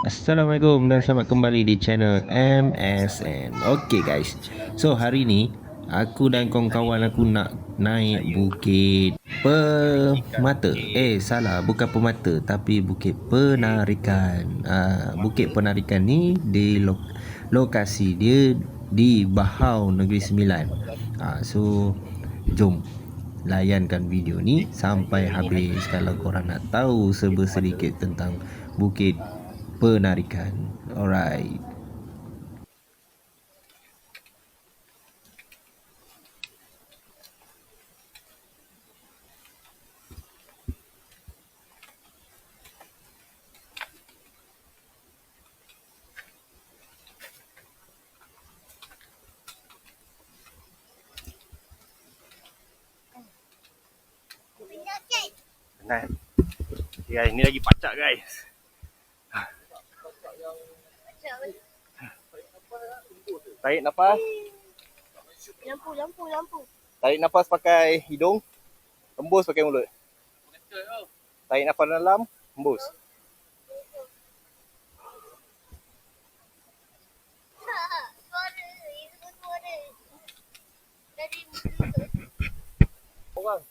Assalamualaikum dan selamat kembali di channel MSN. Okay guys, so hari ni aku dan kawan-kawan aku nak naik Bukit Permata. Salah, bukan Permata tapi Bukit Penarikan. Bukit Penarikan ni di lokasi dia di Bahau Negeri Sembilan. So jom layankan video ni sampai habis kalau korang nak tahu serba sedikit tentang Bukit Penarikan. Alright. Nah, guys, ni lagi pacak guys. Tarik nafas. Lampu. Tarik nafas pakai hidung. Hembus pakai mulut. Tarik nafas dalam, hembus. Orang.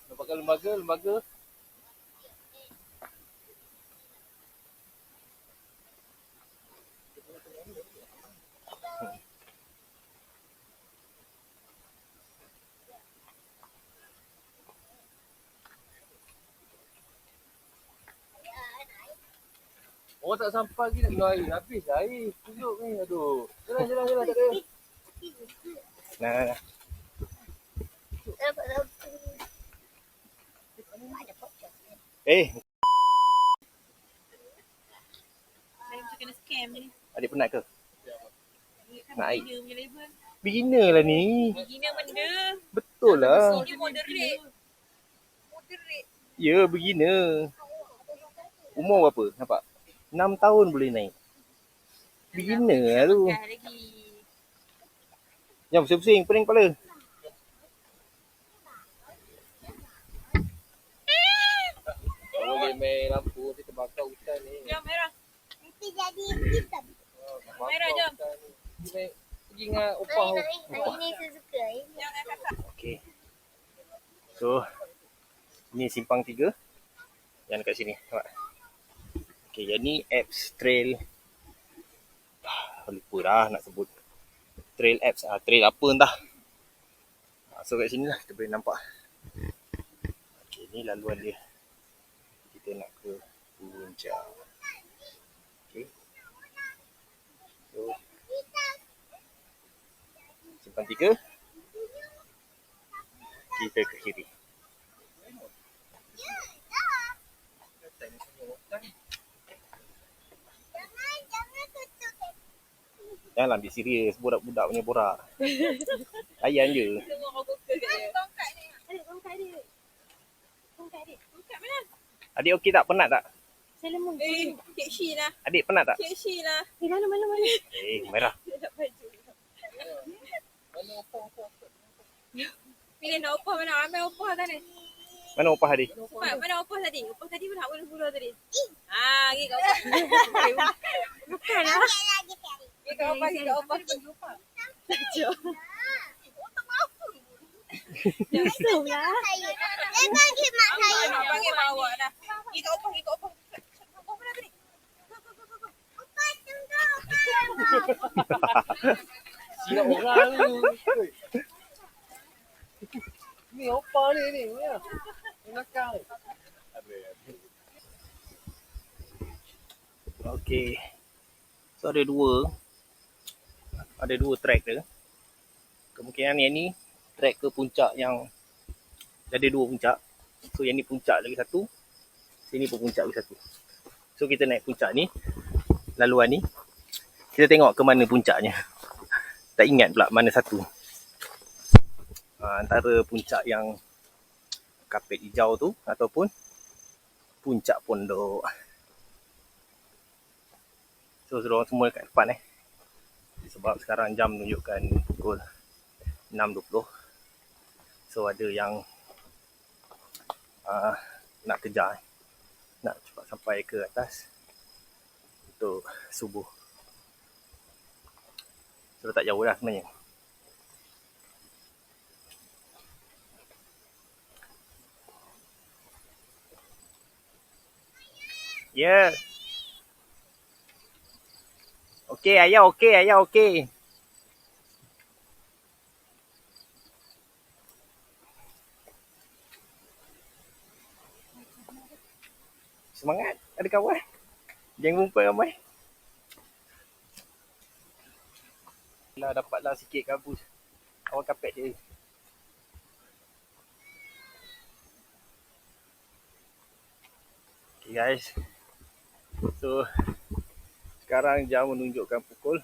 Nampakkan lembaga. Orang tak sampai lagi nak minum air. Habis dah air. Tunjuk ni. Aduh. Jalan. Tak ada. Nah. Saya macam kena scam ni. Adik penat ke? Nak air? Beginner punya label. Beginner lah ni. Beginner benda. Betul lah. Ini moderate. Ya, beginner. Umur berapa? Nampak? 6 tahun boleh naik. Beginner lah tu. Dah lagi. Jom, pusing-pusing. Pening kepala. Boleh main lampu. Nanti terbakar hutan ni. Jom merah. Nanti jadi hitam. Merah jom. Pergi dengan opah. Hari ni saya suka. Jangan kakak. Okey. So, ni simpang 3. Yang dekat sini. Nampak? Okey, yang ni apps trail. Lupa dah nak sebut. Trail apps. Trail apa entah. So, kat sini lah kita boleh nampak. Okey, ni laluan dia. Kita nak ke puncak. Okey. So, simpang 3. Kita ke kiri. Janganlah ambil serius. Budak-budak punya borak. Layan je. Semua orang Google kat dia. Tongkat ni. Tongkat dia. Tongkat mana? Adik okey tak? Penat tak? Saya lemon. Kek Shi lah. Adik penat tak? Kek Shi lah. Mana? Merah. Dia nak baju. Pilih nak opah mana? Ambil opah tadi. Mana opah adik? Cepat, mana opah tadi? Opah tadi pun nak bulu-bulu tadi. Pergi kat opah. Bukan lah. Pergi kat opah, pergi kat opah. Jom. Yusuf lah. Dia bagi mak saya. Panggil mak awak dah. Pergi kat opah, Opah mana tadi? Opa, tunggu. Silap orang tu. Ni opah ni. Ya. Belakang. Okey. So ada dua track dia. Kemungkinan yang ni track ke puncak yang ada 2 puncak. So yang ni puncak lagi satu. Sini pun puncak lagi satu. So kita naik puncak ni. Laluan ni. Kita tengok ke mana puncaknya. Tak ingat pula mana satu. Antara puncak yang kapet hijau tu ataupun puncak pondok. So diorang semua kat depan sebab sekarang jam menunjukkan pukul 6.20. So ada yang nak kejar, nak cepat sampai ke atas. untuk subuh. So tak jauh dah sebenarnya. Ya. Yeah. Okey, ayah okey, ayah okey. Semangat, ada kawan. Geng perempuan ramai. Dah dapatlah sikit kabus. Awal kapet dia. Okay guys. So sekarang jam menunjukkan pukul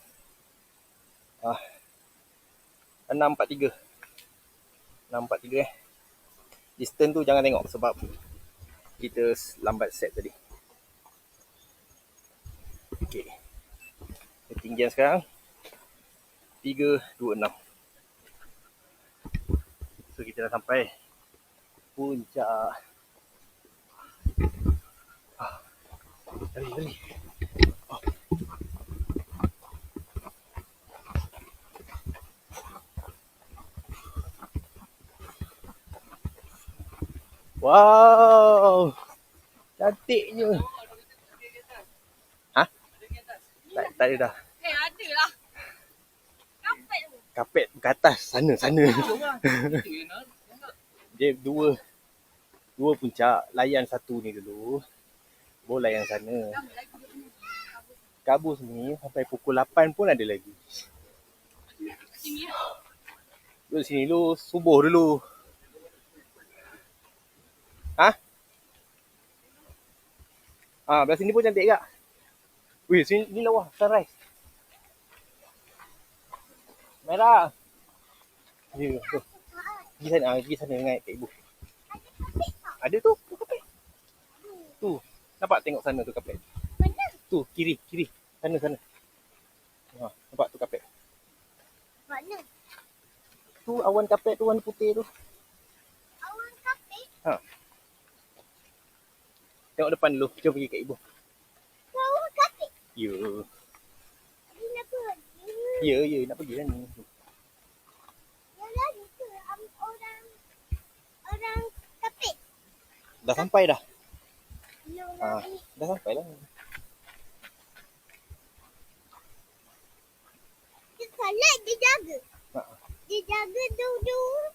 6.43. 6.43 Distance tu jangan tengok sebab kita lambat set tadi. Okay. Ketinggian sekarang 326. So kita dah sampai puncak. Lari. Wow, cantiknya. Ha? Tak ada dah. Ada lah. Kapet tu. Kapet ke atas, sana. Dia dua puncak. Layan satu ni dulu. Baru layan sana. Kabus ni sampai pukul 8 pun ada lagi. Duduk sini dulu, subuh dulu. Belah sini pun cantik tak? Wih, sini ni lawa, sunrise. Merah. Ya, tu. Pergi sana dengan Kak Ibu. Ada tu kapet. Tu, nampak tengok sana tu kapet. Tu, kiri. Sana. Nampak tu kapet. Mana? Tu awan kapet tu warna putih tu. Awan kapit. Tengok depan dulu, jom pergi Kak Ibu. Awan kapit. Ya. Dia nak pergi. Ya, nak pergi kan ni. Yang lari ke orang kapit. Dah sampai dah. Yang lari. Dah sampai lah. Dia salat, dia jaga. Ha. Dia jaga duduk.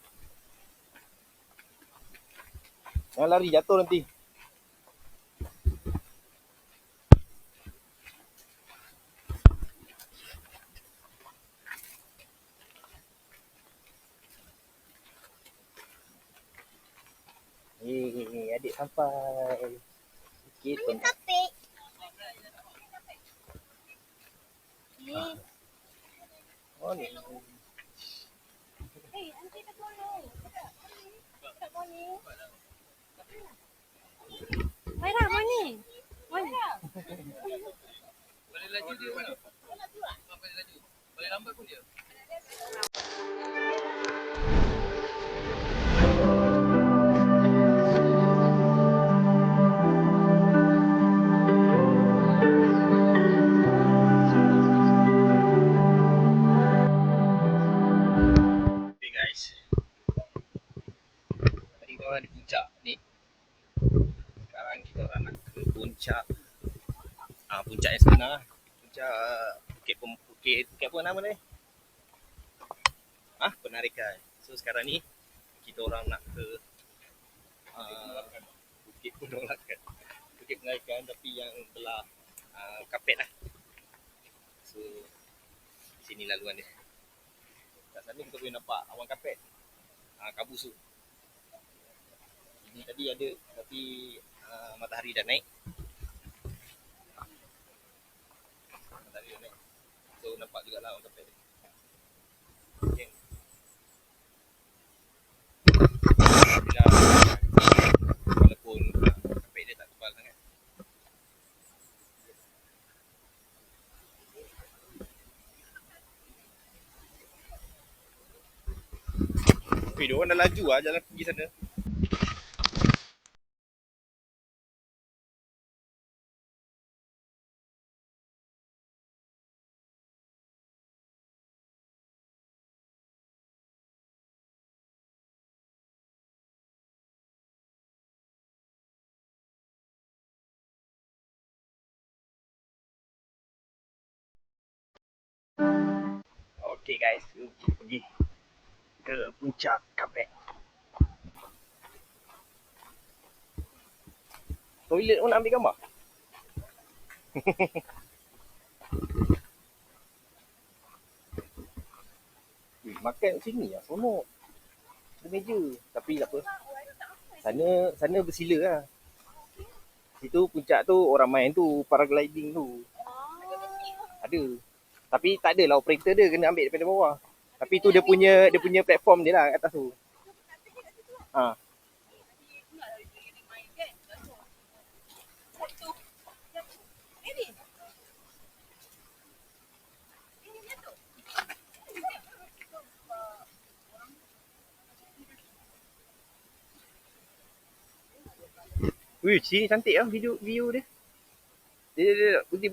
Jangan lari, jatuh nanti. Adik sampai. Sikit pun. Mana kapit? Oh ni. Nanti tak boleh. Tak boleh. Mairah, mana? Boleh laju dia mana? Boleh laju. Boleh lambat pun dia. Okay guys. Tadi korang di puncak ni. Sekarang kita orang nak ke puncak. Puncak yang sebenar. Puncak Bukit apa nama dia? Penarikan. So sekarang ni kita orang nak ke Bukit Penolakan. Bukit Penarikan tapi yang belah kapet lah. So sini laluan dia. Kat sana kita boleh nampak awan kapet. Kabus tu. Ini tadi ada tapi matahari dah naik. So nampak jugalah awan kapet dia. Okay. Walaupun kapet dia tak tebal sangat. Dia orang dah laju jalan pergi sana. Okay guys, pergi ke puncak Kapek. Toilet pun nak ambil gambar. Makan kat sini lah, seronok. Ada meja. Tapi tak apa. Sana bersila lah. Situ puncak tu orang main tu, paragliding tu. Ada. Tapi tak adalah operator dia, kena ambil daripada bawah. Tapi tu dia punya platform dia lah kat atas tu. Ha. Wih, sini cantik lah view dia. Dia, putih.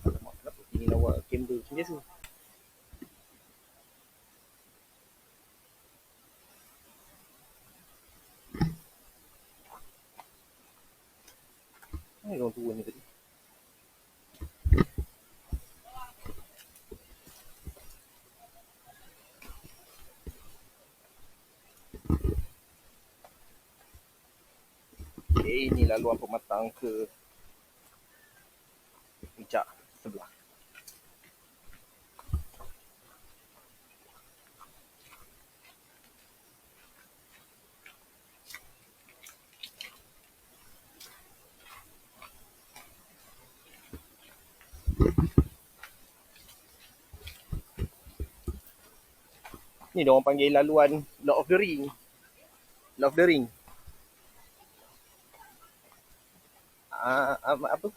Alamak, kenapa sini lawa kamera macam biasa? Mana orang turun ni tadi? Okay, ini laluan pematang ke puncak sebelah. Ni dia orang panggil laluan Lord of the Ring. Lord of the Ring. Apa?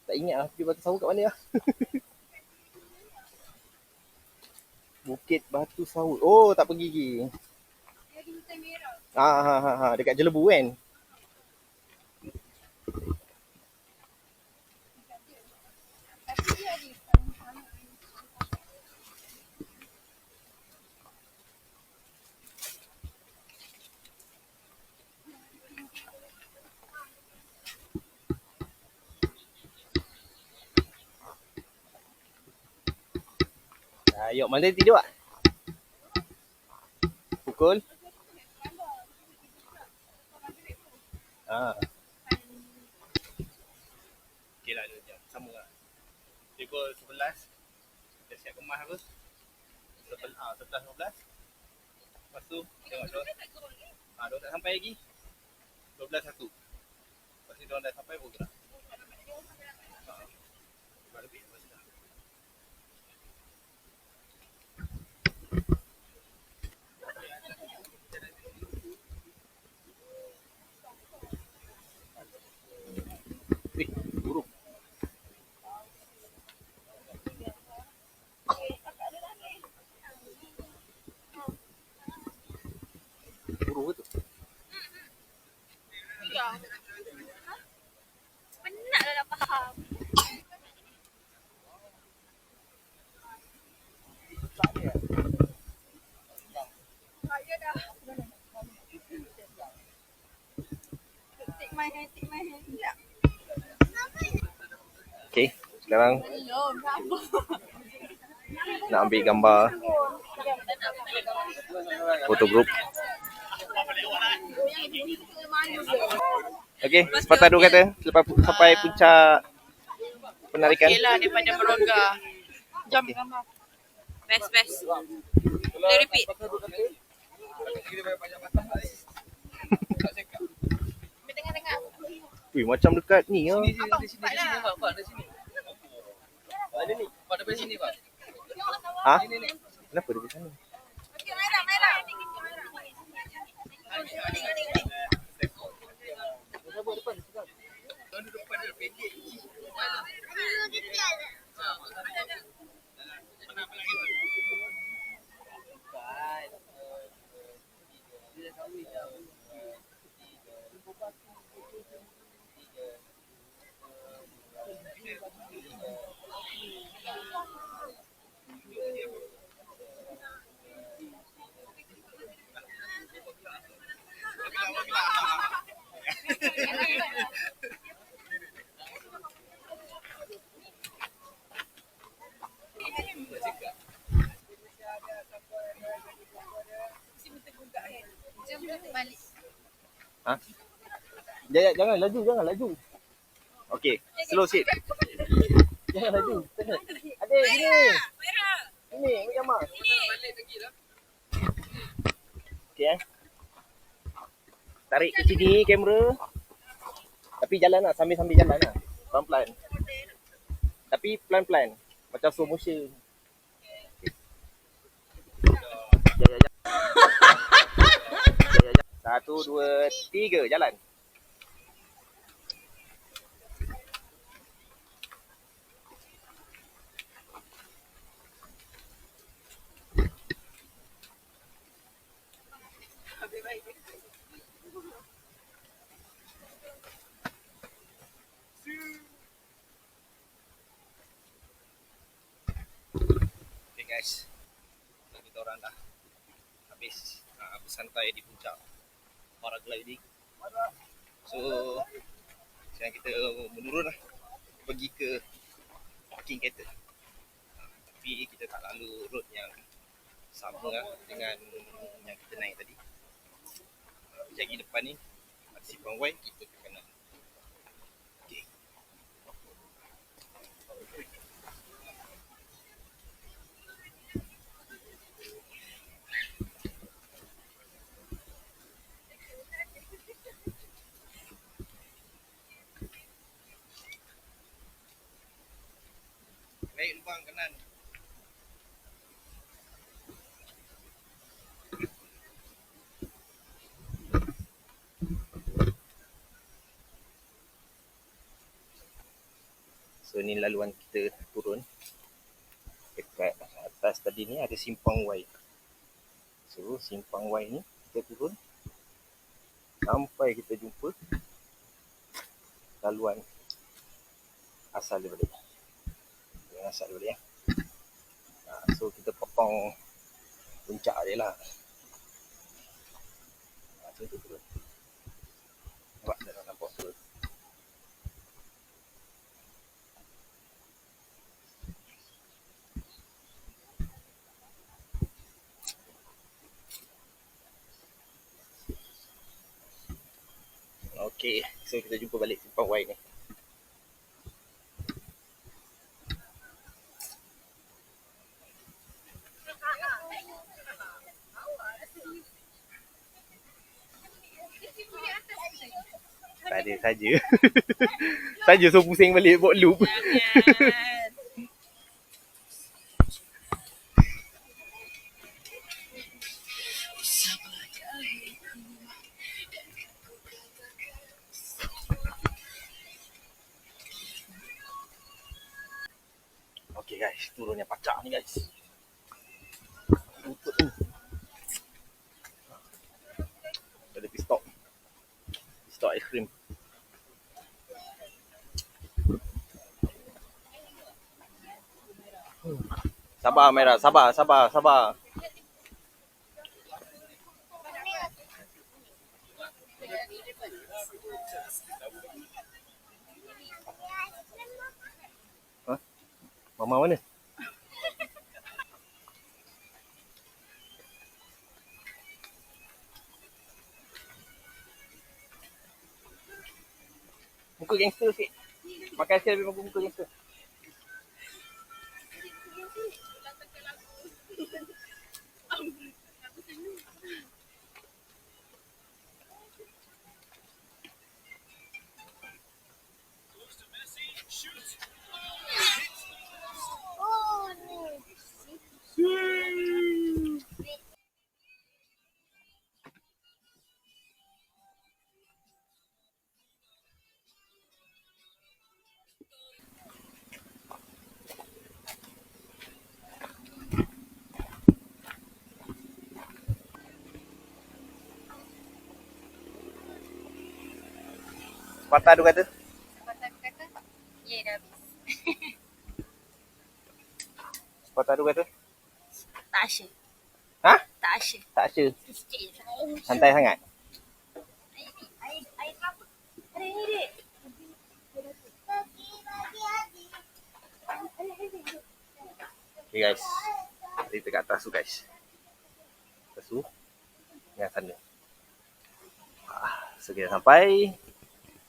Tak ingat lah Bukit Batu Sawur kat mana lah. Bukit Batu Sawur. Oh, tak pergi lagi. Dekat Jelebu kan? Ayok, mana tidur tak? Pukul? Okey lah, 2 jam. Sama lah. Pukul 11. Kita siap kemas apa? 11.15. Lepas tu, tengok diorang tak sampai lagi. 12.1. Lepas tu diorang dah sampai pun gerak. Lebih. Burung. Burung ke tu? Ya. Penat dah nak faham. Take my hand. Ya. Okay, sekarang nak ambil gambar foto group. Okay, sepatah 2 kata selepas sampai puncak penarikan. Okay lah daripada Merongga. Jom gambar. Best. Boleh repeat. Tengah-tengah. Wih, macam dekat ni ya. Sini, Pak. Dari sini. Ada ni. Pak, dari sini, Pak. Ha? Kenapa dia di sana? Okey, merah. Tuan duduk depan dia, pendek. Balik. Ha? Jangan laju. Okey, slow sikit. Jangan laju. Adik, sini. Sini, ambil gambar. Okey Tarik ke sini kamera. Tapi jalan lah, sambil-sambil jalan lah. Pelan-pelan. Tapi pelan-pelan. Macam slow motion. Ya. 1, 2, 3, jalan. Okay guys, kita orang dah habis bersantai di puncak paragliding. So sekarang kita menurun lah, pergi ke parking kereta. Tapi kita tak lalu road yang sama lah dengan yang kita naik tadi. Jadi depan ni ada simpang Y, kita ke kanan. Okay. Naik lubang kanan. So ni laluan kita turun. Dekat atas tadi ni ada simpang Y. So simpang Y ni kita turun sampai kita jumpa laluan asal dia balik. Yang asal dia balik ya. So kita potong puncak dia lah. So tu turun. Nampak dah nampak turun. Okey, so kita jumpa balik simpang Y ni. Tak ada saja. Saja so pusing balik buat loop. Okey guys, turunnya pacak ni guys. Lutut ni. Ada pistok. Pistok aiskrim. Sabar Merah, sabar. Ha? Mama mana? Muka gangster sikit. Makan aiskrim tapi muka gangster. Oh, no. Patah tu kata. Sepatah aku kata, ya dah habis. Patah tu kata. Tak asyik. Ha? Tak asyik. Tak sure. Sikit je. Santai sangat. Air kelapa. Ada ni, Dek. Bagi adik. Okay guys. Kita kat atas tu guys. Atas tu. Yang sana. So kita sampai.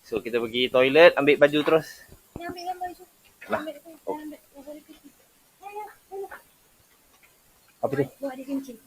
So kita pergi toilet, ambil baju terus. Ambil gambar tu. Lah. Oh. Apa tu? Buat dia kencing.